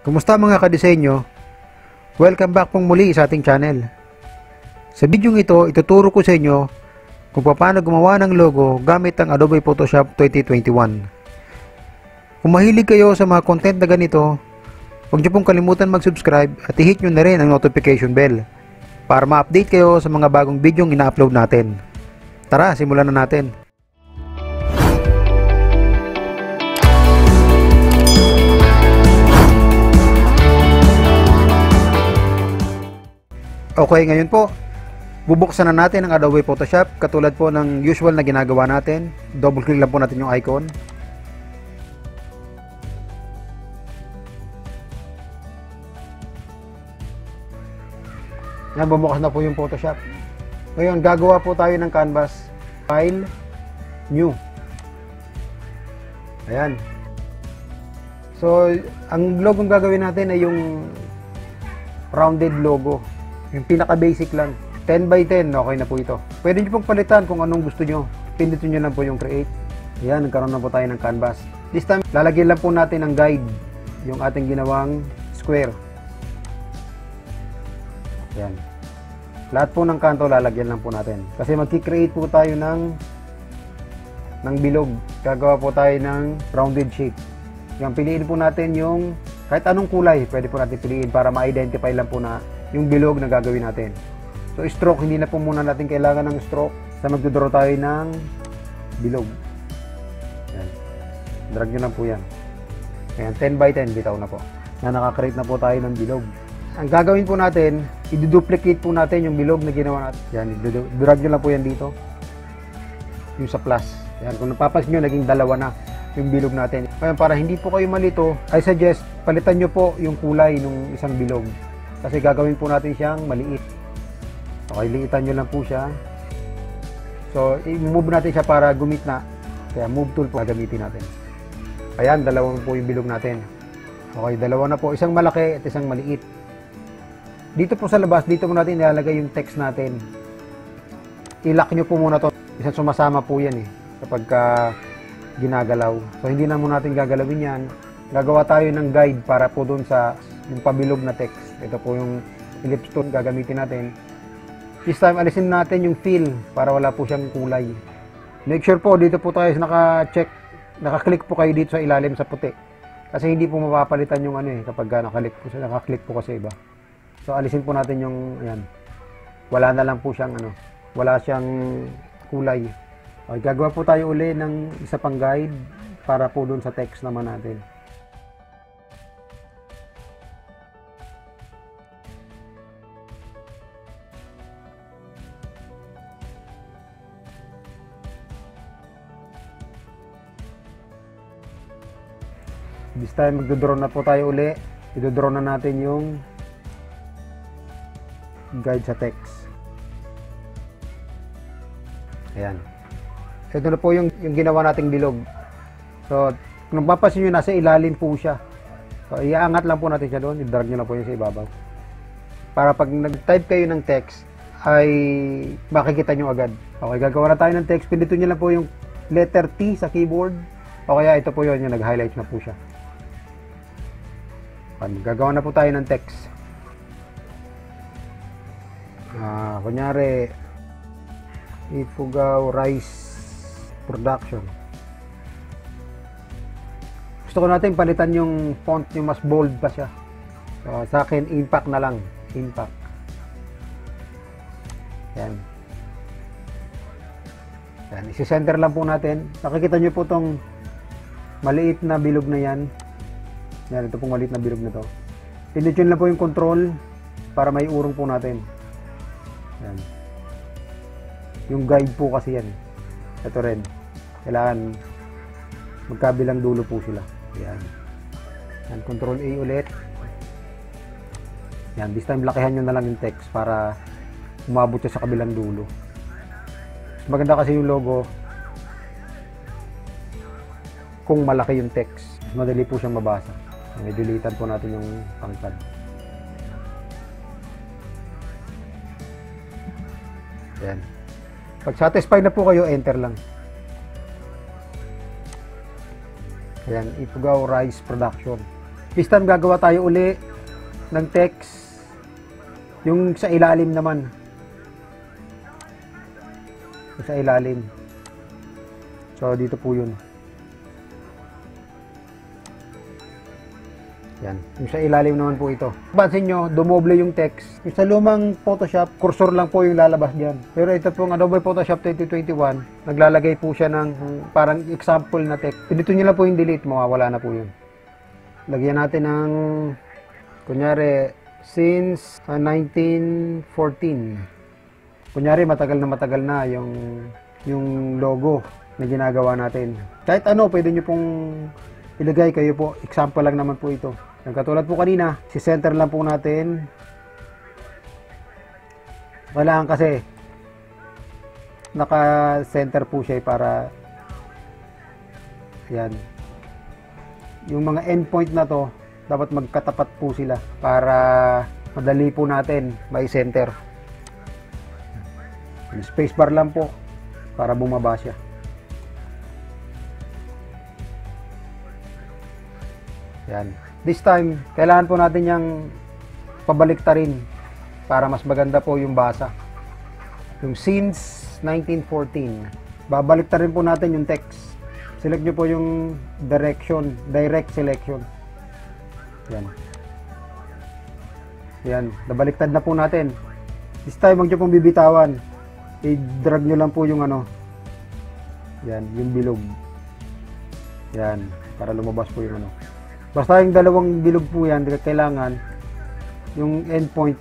Kumusta mga kadisenyo? Welcome back pong muli sa ating channel. Sa video ito, ituturo ko sa inyo kung paano gumawa ng logo gamit ang Adobe Photoshop 2021. Kung mahilig kayo sa mga content na ganito, huwag niyo pong kalimutan mag-subscribe at i-hit nyo na rin ang notification bell para ma-update kayo sa mga bagong video ina-upload natin. Tara, simulan na natin. Okay, ngayon po, bubuksan na natin ang Adobe Photoshop katulad po ng usual na ginagawa natin. Double click lang po natin yung icon. Yan, bumukas na po yung Photoshop. Ngayon, gagawa po tayo ng canvas. File, New. Ayan. So, ang logo gagawin natin ay yung rounded logo. Yung pinaka-basic lang. 10 by 10, okay na po ito. Pwede nyo pong palitan kung anong gusto nyo. Pindutin nyo lang po yung create. Ayan, nagkaroon na po tayo ng canvas. This time, lalagyan lang po natin ng guide. Yung ating ginawang square. Ayan. Lahat po ng kanto lalagyan lang po natin. Kasi magki-create po tayo ng bilog. Gagawa po tayo ng rounded shape. Yung piliin po natin yung kahit anong kulay, pwede po natin piliin para ma-identify lang po na yung bilog na gagawin natin. So stroke, hindi na po muna natin kailangan ng stroke. Sa magdodraw tayo ng bilog. Ayan. Drag nyo lang po yan. Ayan, 10 by 10, bitaw na po. Na nakakreate na po tayo ng bilog. Ang gagawin po natin, i-duplicate po natin yung bilog na ginawa natin. Yan, drag nyo lang po yan dito. Yung sa plus. Yan, kung napapansin nyo, naging dalawa na yung bilog natin. Kaya para hindi po kayo malito, I suggest, palitan nyo po yung kulay ng isang bilog. Kasi gagawin po natin siyang maliit. Okay, liitan nyo lang po siya. So, i-move natin siya para gumitna. Kaya move tool po gagamitin natin. Ayan, dalawa po yung bilog natin. Okay, dalawa na po. Isang malaki at isang maliit. Dito po sa labas, dito po natin ilalagay yung text natin. I-lock nyo po muna to. Isang sumasama po yan kapag ginagalaw. So, hindi na muna natin gagalawin yan. Gagawa tayo ng guide para po doon sa yung pabilog na text. Ito po yung ellipse tool gagamitin natin. This time, alisin natin yung fill para wala po siyang kulay. Make sure po, dito po tayo naka-check, naka-click po kayo dito sa ilalim sa puti. Kasi hindi po mapapalitan yung kapag naka-click po kasi iba. So, alisin po natin yung, ayan. Wala na lang po siyang, wala siyang kulay. Okay, gagawa po tayo uli ng isa pang guide para po doon sa text naman natin. This time, magdodraw na po tayo uli. Idodraw na natin yung guide sa text. Ayan. Ito na po yung ginawa nating bilog. So, kung mapapansin nyo, nasa ilalim po siya. So, iaangat lang po natin siya doon. I-drag nyo lang po yun sa ibabaw. Para pag nag-type kayo ng text, ay makikita nyo agad. Okay, gagawa na tayo ng text. Pindutin nyo lang po yung letter T sa keyboard. O kaya ito po yun, yung nag-highlight na po siya. Gagawa na po tayo ng text. Kunyari, Ifugao Rice Production. Gusto ko natin palitan yung font, yung mas bold pa siya. So, sa akin, impact na lang. Impact. Yan. Yan. Isi-center lang po natin. Nakikita nyo po itong maliit na bilog na yan. Yan, ito pong maliit na bilog na to. Pindutin lang po yung control para may urong po natin. Yan. Yung guide po kasi yan. Ito red. Kailangan magkabilang dulo po sila. Yan. Yan, control A ulit. Yan, this time lakihan nyo na lang yung text para umabot siya sa kabilang dulo. Maganda kasi yung logo kung malaki yung text. Madali po siyang mabasa. I-deletean po natin yung pangpad. Yan. Pag satisfied na po kayo, enter lang. Ayan, Ifugao Rice Production. This time gagawa tayo uli ng text yung sa ilalim naman. Yung sa ilalim. So dito po yun. Yan. Yung sa ilalim naman po ito. Pansin nyo, dumoble yung text. Yung sa lumang Photoshop, cursor lang po yung lalabas dyan. Pero ito pong Adobe Photoshop 2021, naglalagay po siya ng parang example na text. Pinito nyo lang po yung delete, mawawala na po yun. Lagyan natin ng, kunyari, since 1914. Kunyari, matagal na yung logo na ginagawa natin. Kahit ano, pwede nyo pong ilagay, kayo po. Example lang naman po ito. Katulad po kanina, si center lang po natin. Kailangan kasi naka-center po siya para yan. Yung mga endpoint na to, dapat magkatapat po sila para madali po natin may center. Spacebar lang po para bumaba siya. Yan. This time, kailangan po natin yung pabaliktarin para mas maganda po yung basa. Yung since 1914. Babaliktarin po natin yung text. Select nyo po yung direction, direct selection. Yan. Yan. Nabaliktad na po natin. This time, huwag nyo pong bibitawan. I-drag nyo lang po yung ano. Yan. Yung bilog. Yan. Para lumabas po yung ano. Basta yung dalawang bilog po yan, kailangan yung endpoint,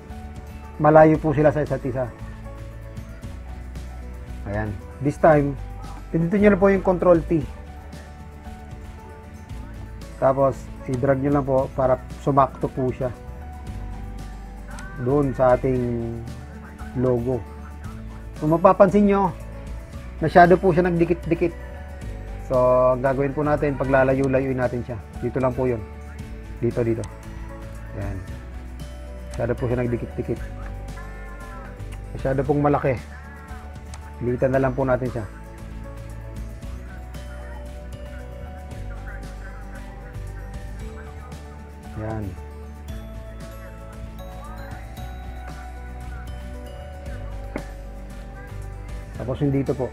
malayo po sila sa isa't isa. Ayan. This time, pindutin nyo lang po yung Control T. Tapos, i-drag nyo lang po para sumakto po siya doon sa ating logo. Kung mapapansin nyo, masyado po siya nagdikit-dikit. So, ang gagawin po natin, paglalayo-layuin natin siya. Dito lang po yun. Dito. Yan. Masyado po siya nagdikit-dikit. Masyado pong malaki. Litan na lang po natin siya. Yan. Tapos yung dito po.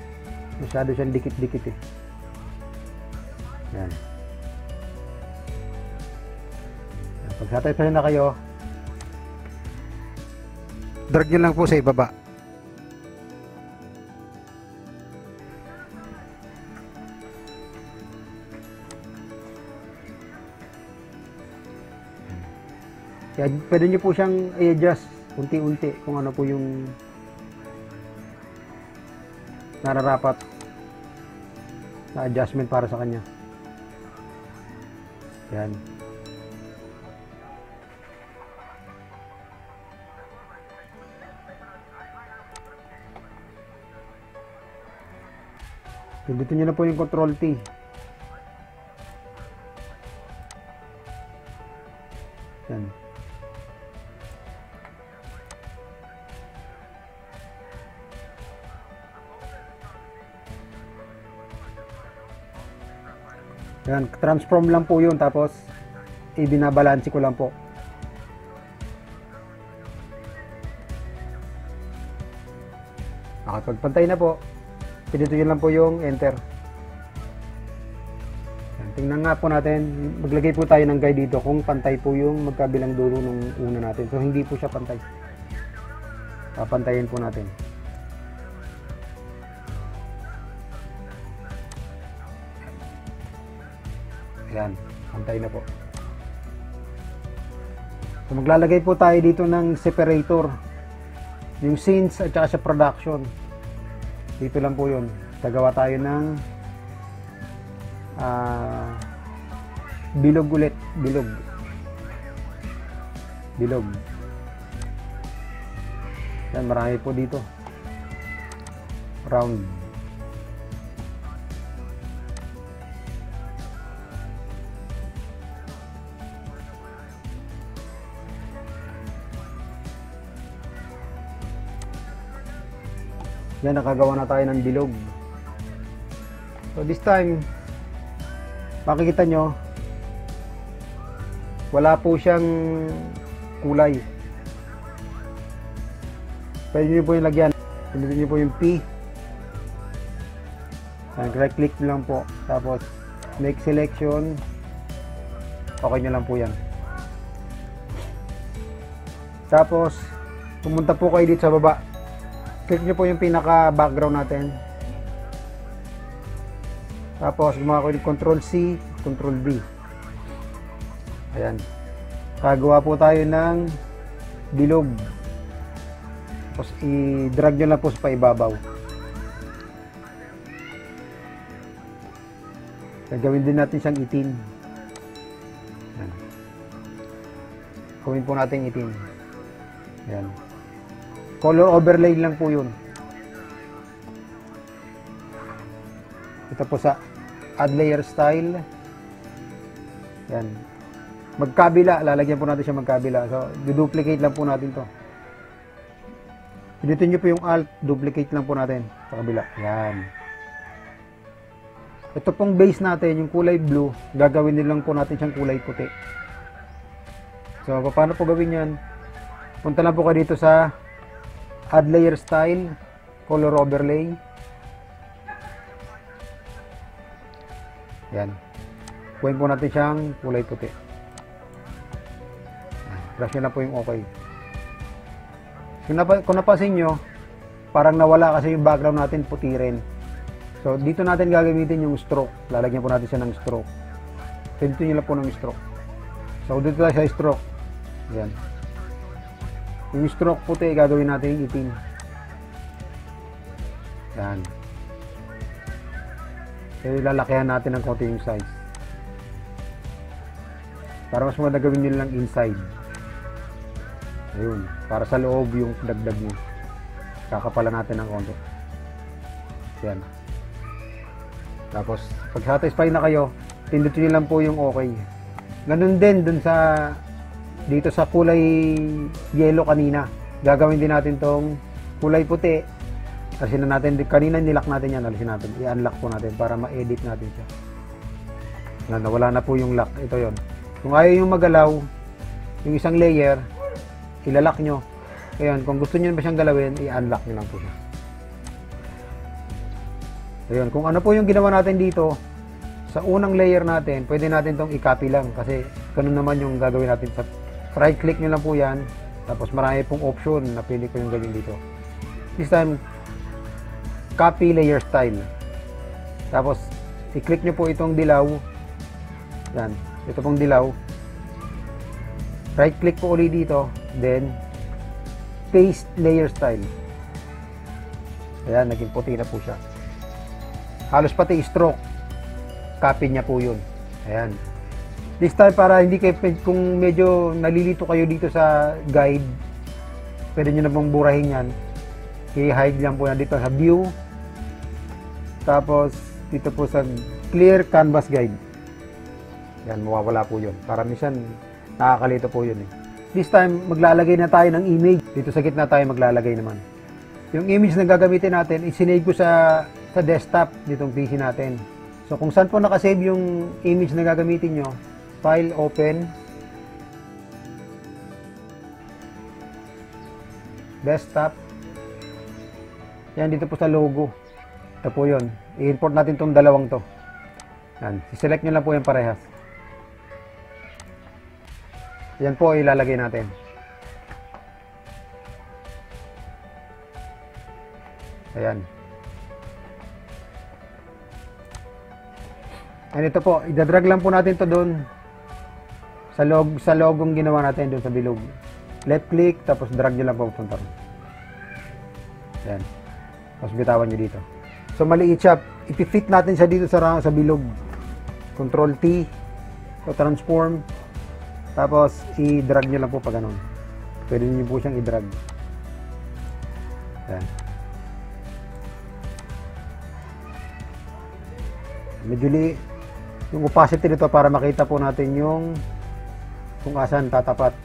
Masyado siyang dikit-dikit eh. Yan. Pag satisfied na kayo, drag nyo lang po sa ibaba. Kaya pwede nyo po siyang i-adjust unti-unti kung ano po yung nararapat na adjustment para sa kanya. Yan. Pindutin nyo na po yung Control T. Yan. Yan, transform lang po yun, tapos ibinabalansi ko lang po. Kapag pantay na po, pindutin lang po yung enter. Yan, tingnan nga po natin, maglagay po tayo ng guide dito kung pantay po yung magkabilang dulo ng una natin. So hindi po siya pantay. Papantayin po natin. Ayan, pantay na po. So maglalagay po tayo dito ng separator. Yung scenes at saka sa production. Dito lang po yun. Gagawa tayo ng bilog ulit. Bilog. Yan, marami po dito. Round. Yan, nakagawa na tayo ng bilog. So this time, makikita nyo, wala po siyang kulay. Pwede nyo po yung lagyan. Pindutin nyo po yung P. Right click nyo lang po. Tapos make selection. Okay nyo lang po yan. Tapos pumunta po kayo dito sa baba. Click nyo po yung pinaka background natin. Tapos gumawa ko yung Control C, Control V. Ayan. Kagawa po tayo ng bilog. Tapos i-drag nyo lang po sa paibabaw. Gagawin din natin siyang itim. Ayan. Gawin po natin itim. Ayan. Color overlay lang po yun. Ito po sa add layer style. Ayan. Magkabila. Lalagyan po natin siya magkabila. So, duplicate lang po natin to. Pinutin nyo po yung alt. Duplicate lang po natin sa kabila. Ayan. Ito pong base natin, yung kulay blue, gagawin din lang po natin siyang kulay puti. So, paano po gawin yan? Punta lang po kayo dito sa add layer style, color overlay. Yan. Kuhin po natin siyang kulay puti. Brush nyo na po yung okay. Kung napansin nyo, parang nawala kasi yung background natin puti rin. So, dito natin gagamitin yung stroke. Lalagyan po natin siya ng stroke. Dito nyo lang po ng stroke. So, dito tayo sa stroke. Yan. Yung stroke puti, gagawin natin yung itim. Yan. So, lalakihan natin ng konti yung size. Para mas maganda gawin nyo lang inside. Ayun. Para sa loob yung dagdag nyo. Kakapalan natin ng konti. Yan. Tapos, pag satisfy na kayo, pindutin nyo lang po yung okay. Ganun din dun sa dito sa kulay yellow kanina. Gagawin din natin tong kulay puti. Alisin na natin. Kanina nilock natin yan. Alisin natin. I-unlock po natin para ma-edit natin siya. Nawala na po yung lock. Ito yon. Kung ayaw yung magalaw, yung isang layer, ilalock nyo. Ayan, kung gusto nyo ba siyang galawin, i-unlock nyo lang po siya. Ayun, kung ano po yung ginawa natin dito sa unang layer natin, pwede natin tong i-copy lang kasi ganun naman yung gagawin natin. Sa right click nyo lang po yan, tapos marami pong option na pili ko yung gawin dito. This time, copy layer style. Tapos i-click nyo po itong dilaw. Yan, ito pong dilaw. Right click po ulit dito, then paste layer style. Ayan, naging puti na po siya. Halos pati stroke, copy niya po yun. Ayan. This time, para hindi kayo, kung medyo nalilito kayo dito sa guide, pwede nyo na pong burahin yan. I-hide lang po yan dito sa view. Tapos, dito po sa clear canvas guide. Yan, mawawala po yun. Para minsan, nakakalito po yun eh. This time, maglalagay na tayo ng image. Dito sa gitna tayo maglalagay naman. Yung image na gagamitin natin, isinave ko sa desktop nitong PC natin. So kung saan po nakasave yung image na gagamitin nyo, file, open, desktop, yan dito po sa logo. Ito po yun. I-import natin tong dalawang to. Yan. Select nyo lang po yung parehas. Yan po ilalagay natin. Ayan. And ito po, idadrag lang po natin to doon sa logong ginawa natin doon sa bilog. Left click, tapos drag nyo lang po punta ron. Ayan. Tapos bitawan nyo dito. So maliit siya. Ipifit natin siya dito sa bilog. Control T. So transform. Tapos i-drag nyo lang po pa ganun. Pwede nyo po siyang i-drag. Ayan. Medyo yung opacity nito para makita po natin yung kung asan tatapat.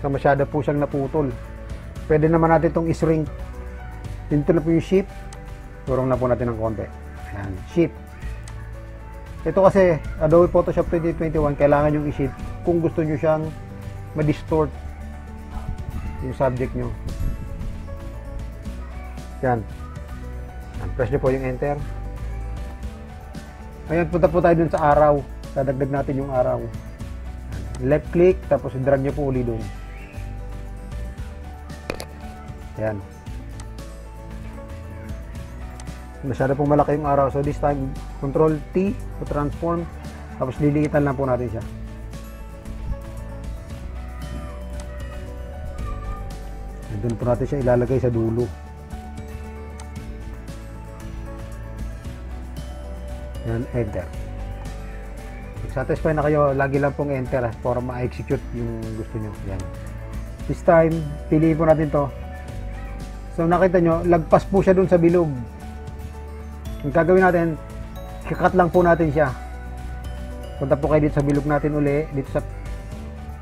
So masyado po siyang naputol. Pwede naman natin itong i-shrink. Dito na po yung shift. Turong na po natin ng konti. Ayan, shift. Ito kasi, Adobe Photoshop 2021, kailangan yung i-shift kung gusto nyo siyang ma-distort yung subject nyo. Yan. Press nyo po yung enter. Ngayon, punta po tayo dun sa araw. Dadagdag natin yung araw. Left click, tapos drag nyo po uli dun. Yan. Masyado pong malaki yung araw. So this time, Control T to transform. Tapos liliitan lang po natin siya. Doon po natin siya ilalagay sa dulo. Yan, enter. Satisfy na kayo, lagi lang pong enter para ma-execute yung gusto nyo. Yan. This time, piliin po natin to. So nakita nyo, lagpas po siya dun sa bilog. Ang gagawin natin, kakat lang po natin siya. Punta po kayo dito sa bilog natin uli, dito sa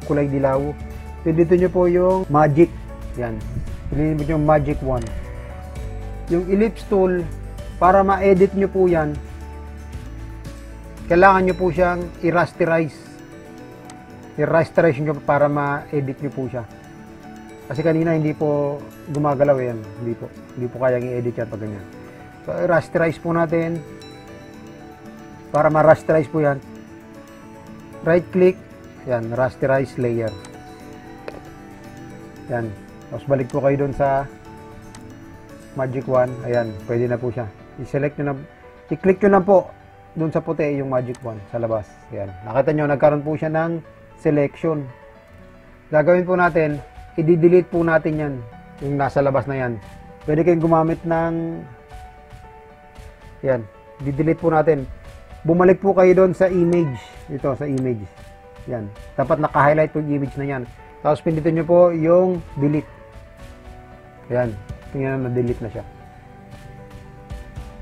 kulay dilaw. Dito nyo po yung magic. Yan. Piliin mo yung magic wand. Yung ellipse tool, para ma-edit nyo po yan, kailangan nyo po siyang i-rasterize. I-rasterize nyo para ma-edit nyo po siya. Kasi kanina hindi po gumagalaw yan. Hindi po kayang i-edit yan pag ganyan. So, i-rasterize po natin. Para ma-rasterize po yan, right click, yan, rasterize layer. Yan. Tapos balik po kayo doon sa magic wand. Ayan, pwede na po siya. I-select nyo na, i-click nyo lang po doon sa puti yung magic wand sa labas. Ayan. Nakita nyo, nagkaroon po siya ng selection. Gagawin po natin, i-delete po natin yan. Yung nasa labas na yan. Pwede kayong gumamit ng yan. I-delete po natin. Bumalik po kayo doon sa image. Ito, sa image. Yan. Dapat naka-highlight po yung image na yan. Tapos pindutin nyo po yung delete. Yan. Tingnan na delete na siya.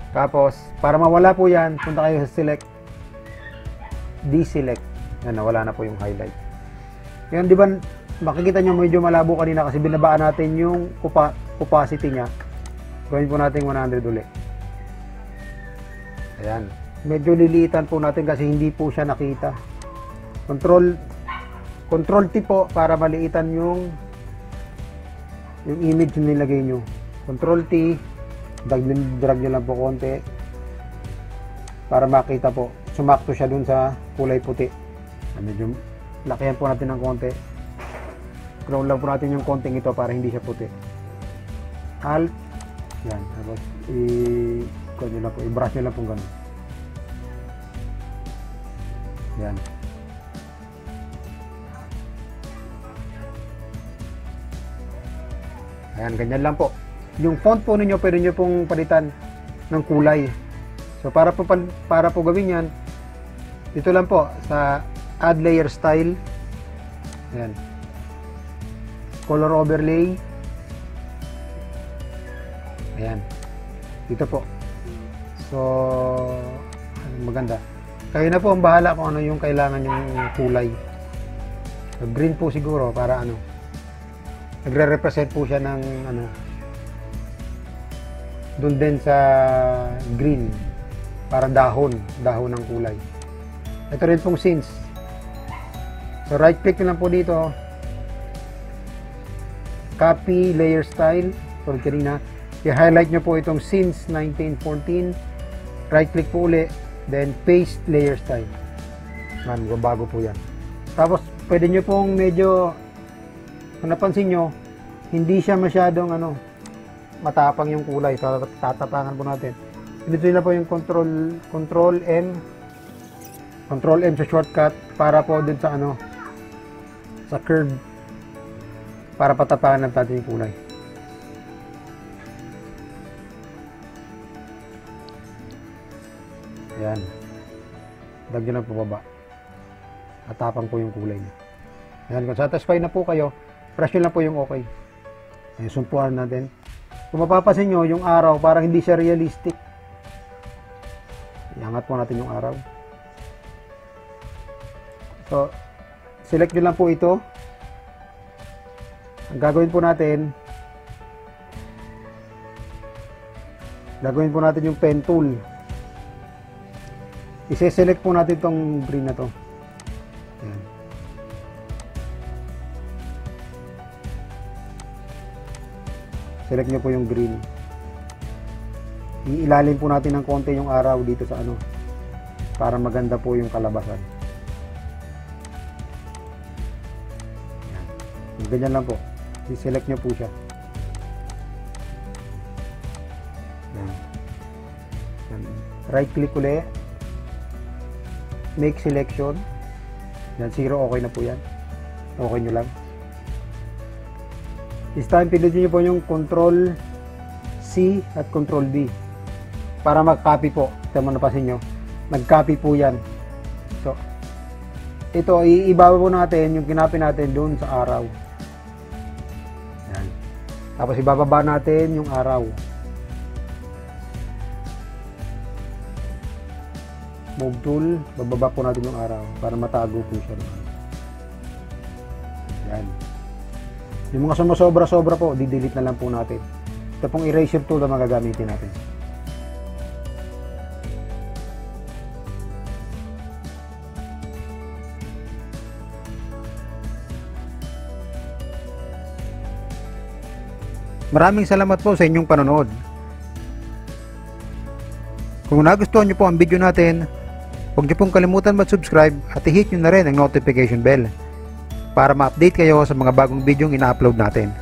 Tapos, para mawala po yan, punta kayo sa select, deselect. Yan, nawala na po yung highlight. Yan, di ba, makikita nyo medyo malabo kanina kasi binabaan natin yung opacity niya. Gawin po natin 100 ulit. Ayan. Medyo liliitan po natin kasi hindi po siya nakita. Control T po para maliitan yung image na nilagay nyo. Control T, drag nyo lang po konti para makita po. Sumakto siya dun sa kulay puti. Medyo lakihan po natin ng konti. Scroll lang po natin yung konting ito para hindi siya puti. Alt. Yan. Tapos i-brush nyo lang po ganun. Yan. Ayan, ganyan lang po. Yung font po ninyo, pwede nyo pong palitan ng kulay. So, para po gawin yan, dito lang po, sa Add Layer Style. Ayan. Color Overlay. Ayan. Dito po. So, maganda. Kayo na po ang bahala kung ano yung kailangan yung kulay. So, green po siguro, para ano. Nagre-represent po siya ng ano, doon din sa green, para dahon ng kulay. Ito rin pong scenes. So right click nyo lang po dito, copy layer style. So kanina, i-highlight nyo po itong since 1914, right click po uli, then paste layer style. Bago po yan. Tapos pwede nyo pong medyo, kung napansin nyo, hindi siya masyadong ano, matapang yung kulay. So, tatapangan po natin. Dito na po yung control M sa shortcut para po dun sa ano, sa curve, para patapangan natin yung kulay. Ayan. Dagyan na po baba. Tatapang po yung kulay niya. Ayan, kung satisfied na po kayo, press nyo lang po yung okay. Ayan, sumpuan natin. Kung mapapasin nyo, yung araw, parang hindi siya realistic. Iangat po natin yung araw. So, select nyo lang po ito. Ang gagawin po natin yung pen tool. ise-select po natin itong green na to. Ayan. Select nyo po yung green. Iilalim po natin ng konti yung araw dito sa ano, para maganda po yung kalabasan. Ayan. Ganyan lang po. I-select nyo po siya. Ayan. Ayan. Right click ulit. Make selection. Yan, 0, okay na po yan. Okay nyo lang. This time, pinutin nyo po yung Control C at Control V para mag-copy po. Tama napasin nyo, nag-copy po yan. So, ito, iibaba po natin yung kinopy natin doon sa araw. Yan. Tapos ibababa natin yung araw. Move tool, bababa po natin yung araw para matago po siya. Yan. Yung mga sumasobra-sobra po, di-delete na lang po natin. Ito pong eraser tool na magagamitin natin. Maraming salamat po sa inyong panonood. Kung nagustuhan nyo po ang video natin, huwag nyo pong kalimutan mag-subscribe at i-hit nyo na rin ang notification bell para ma-update kayo sa mga bagong video ina-upload natin.